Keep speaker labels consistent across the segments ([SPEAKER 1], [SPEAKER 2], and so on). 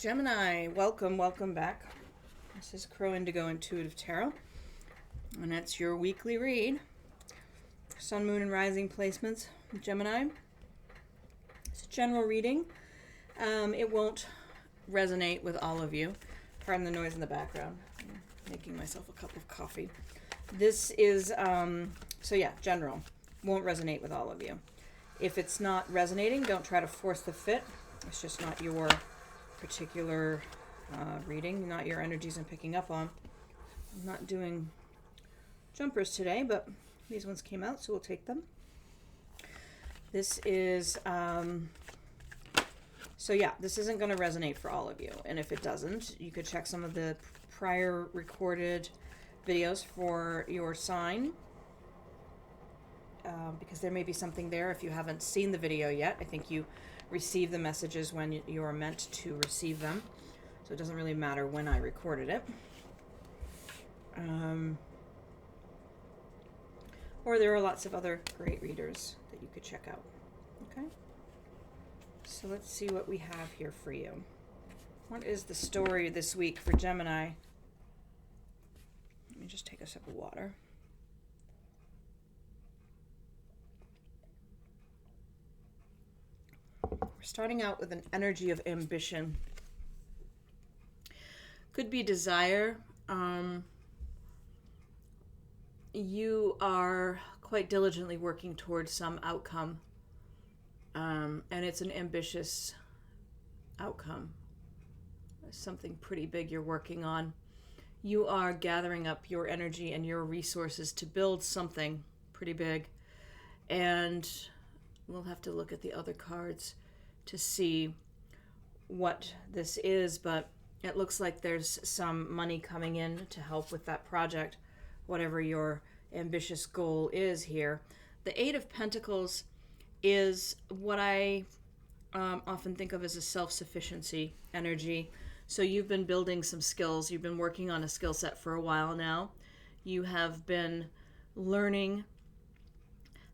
[SPEAKER 1] Gemini, welcome back. This is Crow Indigo Intuitive Tarot, and it's your weekly read. Sun, Moon, and Rising placements, Gemini. It's a general reading. It won't resonate with all of you. Pardon the noise in the background. I'm making myself a cup of coffee. This is, general. Won't resonate with all of you. If it's not resonating, don't try to force the fit. It's just not your particular reading, not your energies I'm picking up on. I'm not doing jumpers today, but these ones came out, so we'll take them. This is, this isn't going to resonate for all of you. And if it doesn't, you could check some of the prior recorded videos for your sign, because there may be something there if you haven't seen the video yet. I think you receive the messages when you are meant to receive them. So it doesn't really matter when I recorded it. Or there are lots of other great readers that you could check out. Okay? So let's see what we have here for you. What is the story this week for Gemini? Let me just take a sip of water. We're starting out with an energy of ambition. Could be desire. You are quite diligently working towards some outcome. And it's an ambitious outcome. Something pretty big you're working on. You are gathering up your energy and your resources to build something pretty big. And we'll have to look at the other cards to see what this is, but it looks like there's some money coming in to help with that project, whatever your ambitious goal is here. The Eight of Pentacles is what I often think of as a self-sufficiency energy. So you've been building some skills. You've been working on a skill set for a while now. You have been learning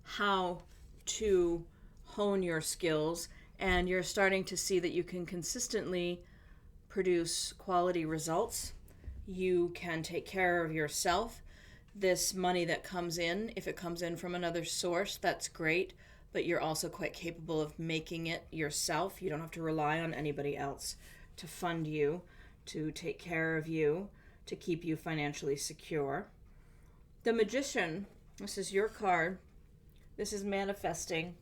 [SPEAKER 1] how to hone your skills, and you're starting to see that you can consistently produce quality results. You can take care of yourself. This money that comes in, if it comes in from another source, that's great, but you're also quite capable of making it yourself. You don't have to rely on anybody else to fund you, to take care of you, to keep you financially secure. The Magician, this is your card. This is manifesting.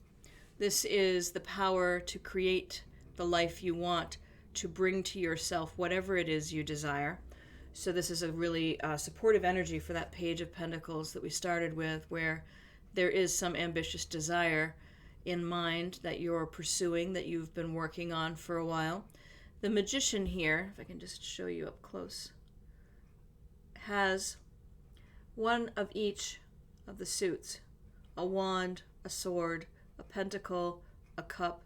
[SPEAKER 1] This is the power to create the life you want, to bring to yourself whatever it is you desire. So this is a really supportive energy for that Page of Pentacles that we started with, where there is some ambitious desire in mind that you're pursuing, that you've been working on for a while. The Magician here, if I can just show you up close, has one of each of the suits: a wand, a sword, a pentacle, a cup.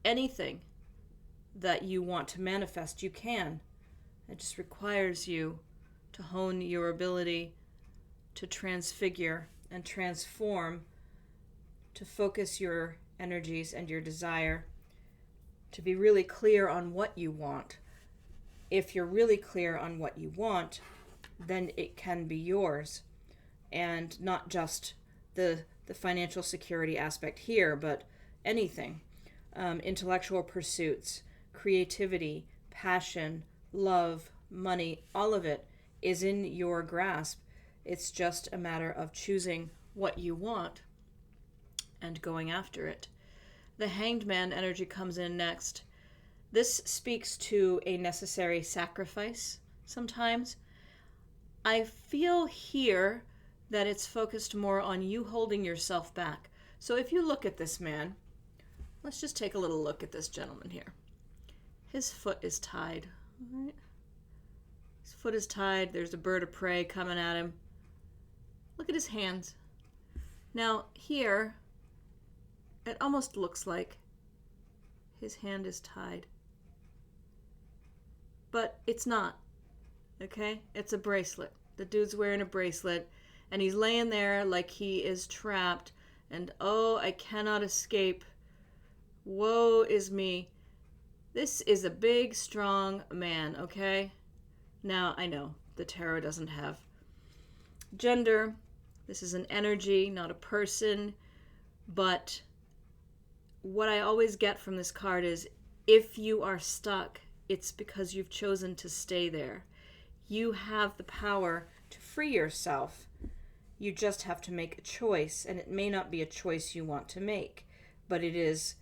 [SPEAKER 1] Anything that you want to manifest, you can. It just requires you to hone your ability to transfigure and transform, to focus your energies and your desire, to be really clear on what you want. If you're really clear on what you want, then it can be yours. And not just the financial security aspect here, but anything. Intellectual pursuits, creativity, passion, love, money, all of it is in your grasp. It's just a matter of choosing what you want and going after it. The Hanged Man energy comes in next. This speaks to a necessary sacrifice sometimes. I feel here that it's focused more on you holding yourself back. So if you look at this man, let's just take a little look at this gentleman here. His foot is tied. All right. His foot is tied. There's a bird of prey coming at him. Look at his hands. Now here, it almost looks like his hand is tied. But it's not. Okay? It's a bracelet. The dude's wearing a bracelet, and he's laying there like he is trapped, and oh, I cannot escape. Woe is me. This is a big, strong man, okay? Now, I know the tarot doesn't have gender. This is an energy, not a person. But what I always get from this card is if you are stuck, it's because you've chosen to stay there. You have the power to free yourself. You just have to make a choice, and it may not be a choice you want to make, but it is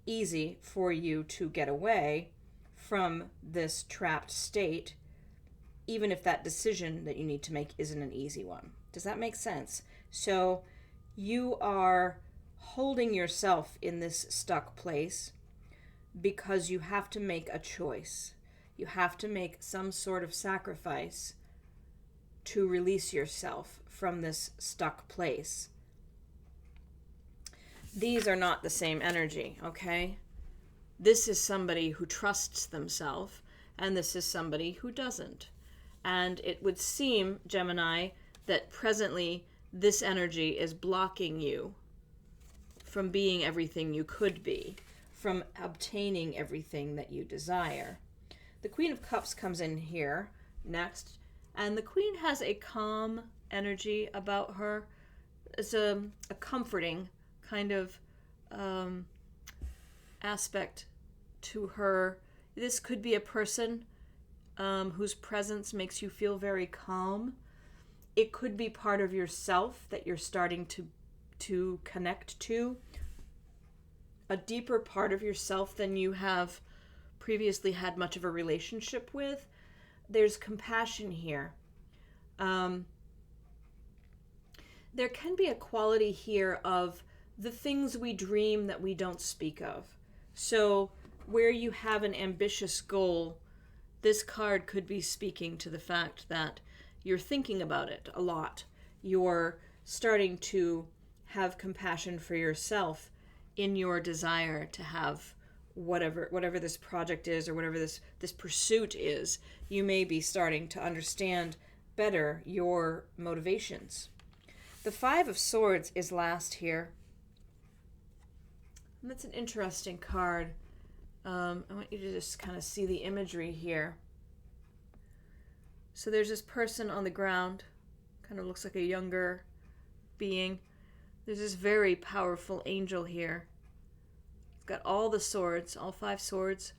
[SPEAKER 1] easy for you to get away from this trapped state, even if that decision that you need to make isn't an easy one. Does that make sense? So you are holding yourself in this stuck place because you have to make a choice. You have to make some sort of sacrifice to release yourself from this stuck place. These are not the same energy, okay? This is somebody who trusts themselves, and this is somebody who doesn't. And it would seem, Gemini, that presently this energy is blocking you from being everything you could be, from obtaining everything that you desire. The Queen of Cups comes in here next, and the Queen has a calm energy about her. It's a comforting kind of aspect to her. This could be a person whose presence makes you feel very calm. It could be part of yourself that you're starting to connect to, a deeper part of yourself than you have previously had much of a relationship with. There's compassion here. There can be a quality here of the things we dream that we don't speak of. So where you have an ambitious goal, this card could be speaking to the fact that you're thinking about it a lot. You're starting to have compassion for yourself in your desire to have whatever this project is, or whatever this pursuit is. You may be starting to understand better your motivations. The Five of Swords is last here. And that's an interesting card. I want you to just kind of see the imagery here. So there's this person on the ground, kind of looks like a younger being. There's this very powerful angel here. He's got all the swords, all 5 swords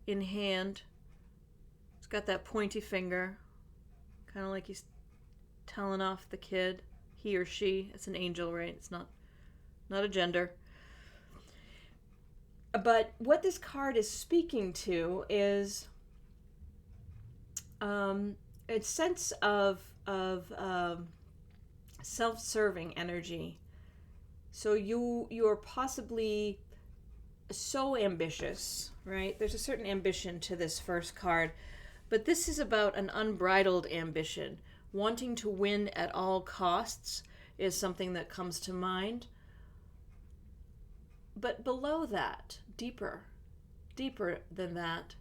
[SPEAKER 1] in hand. He's got that pointy finger, kind of like he's telling off the kid, he or she. It's an angel, right? It's not a gender. But what this card is speaking to is a sense of self-serving energy. So you're possibly so ambitious, right? There's a certain ambition to this first card, but this is about an unbridled ambition. Wanting to win at all costs is something that comes to mind. But below that, deeper than that,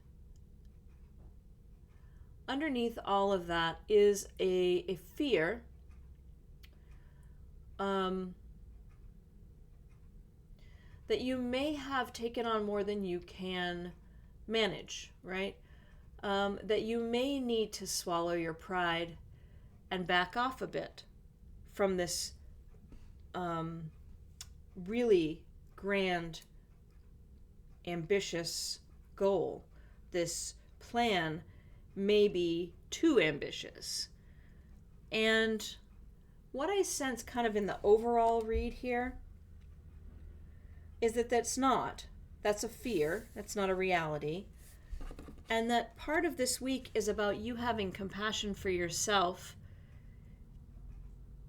[SPEAKER 1] underneath all of that is a fear that you may have taken on more than you can manage, right? That you may need to swallow your pride and back off a bit from this really grand, ambitious goal. This plan may be too ambitious. And what I sense kind of in the overall read here is that that's a fear, that's not a reality. And that part of this week is about you having compassion for yourself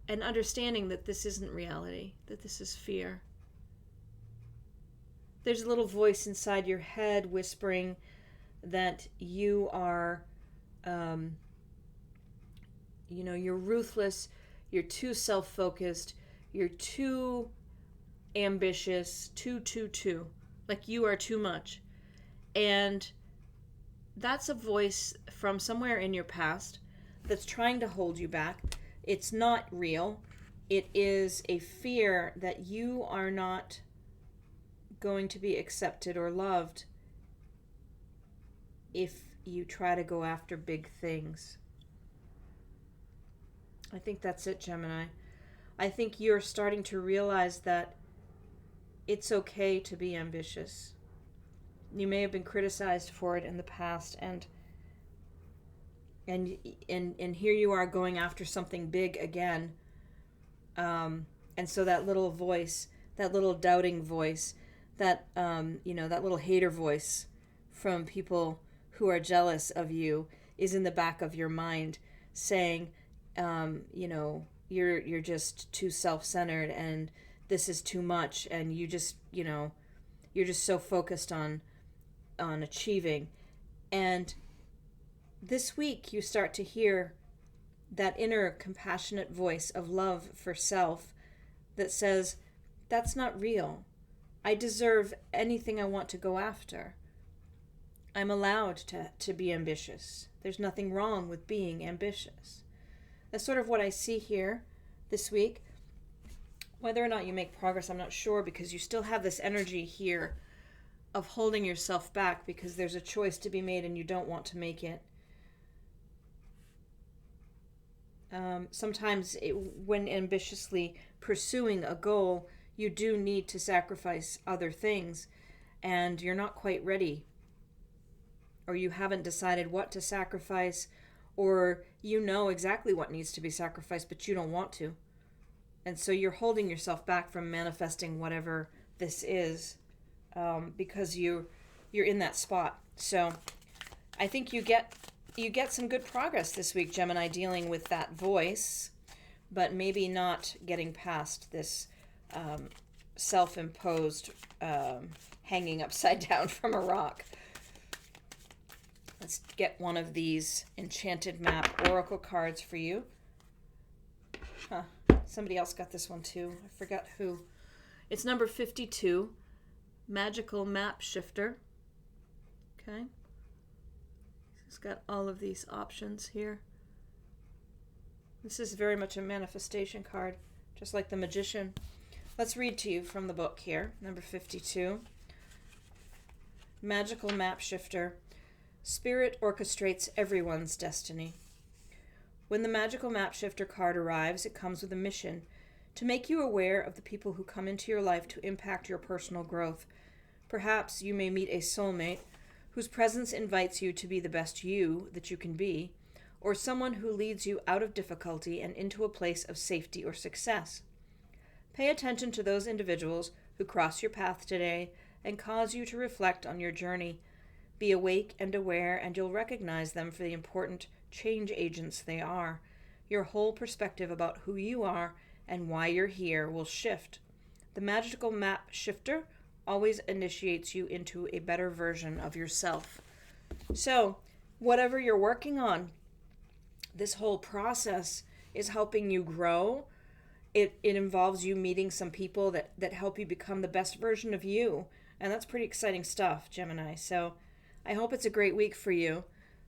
[SPEAKER 1] and understanding that this isn't reality, that this is fear. There's a little voice inside your head whispering that you are, you're ruthless, you're too self-focused, you're too ambitious, too. Like you are too much. And that's a voice from somewhere in your past that's trying to hold you back. It's not real. It is a fear that you are not going to be accepted or loved if you try to go after big things. I think that's it, Gemini. I think you're starting to realize that it's okay to be ambitious. You may have been criticized for it in the past, and here you are going after something big again. And so that little voice, that little doubting voice, that that little hater voice from people who are jealous of you is in the back of your mind saying, you're just too self-centered, and this is too much, and you're just so focused on achieving. And this week you start to hear that inner compassionate voice of love for self that says, that's not real. I deserve anything I want to go after. I'm allowed to be ambitious. There's nothing wrong with being ambitious. That's sort of what I see here this week. Whether or not you make progress, I'm not sure, because you still have this energy here of holding yourself back because there's a choice to be made and you don't want to make it. Sometimes when ambitiously pursuing a goal, you do need to sacrifice other things, and you're not quite ready, or you haven't decided what to sacrifice, or you know exactly what needs to be sacrificed, but you don't want to. And so you're holding yourself back from manifesting whatever this is, because you're in that spot. So I think you get some good progress this week, Gemini, dealing with that voice, but maybe not getting past this self-imposed hanging upside down from a rock. Let's get one of these Enchanted Map Oracle cards for you. Somebody else got this one too. I forgot who. It's number 52, Magical Map Shifter. Okay. It's got all of these options here. This is very much a manifestation card, just like the Magician. Let's read to you from the book here, number 52. Magical Map Shifter. Spirit orchestrates everyone's destiny. When the Magical Map Shifter card arrives, it comes with a mission to make you aware of the people who come into your life to impact your personal growth. Perhaps you may meet a soulmate whose presence invites you to be the best you that you can be, or someone who leads you out of difficulty and into a place of safety or success. Pay attention to those individuals who cross your path today and cause you to reflect on your journey. Be awake and aware, and you'll recognize them for the important change agents they are. Your whole perspective about who you are and why you're here will shift. The Magical Map Shifter always initiates you into a better version of yourself. So, whatever you're working on, this whole process is helping you grow. It involves you meeting some people that help you become the best version of you. And that's pretty exciting stuff, Gemini. So I hope it's a great week for you.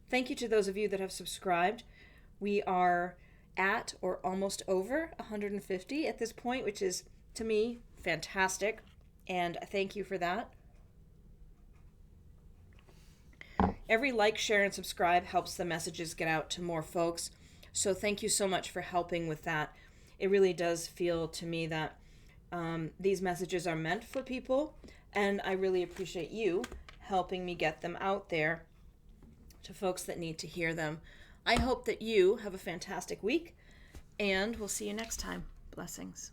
[SPEAKER 1] Thank you to those of you that have subscribed. We are at or almost over 150 at this point, which is, to me, fantastic. And thank you for that. Every like, share, and subscribe helps the messages get out to more folks. So thank you so much for helping with that. It really does feel to me that these messages are meant for people, and I really appreciate you helping me get them out there to folks that need to hear them. I hope that you have a fantastic week, and we'll see you next time. Blessings.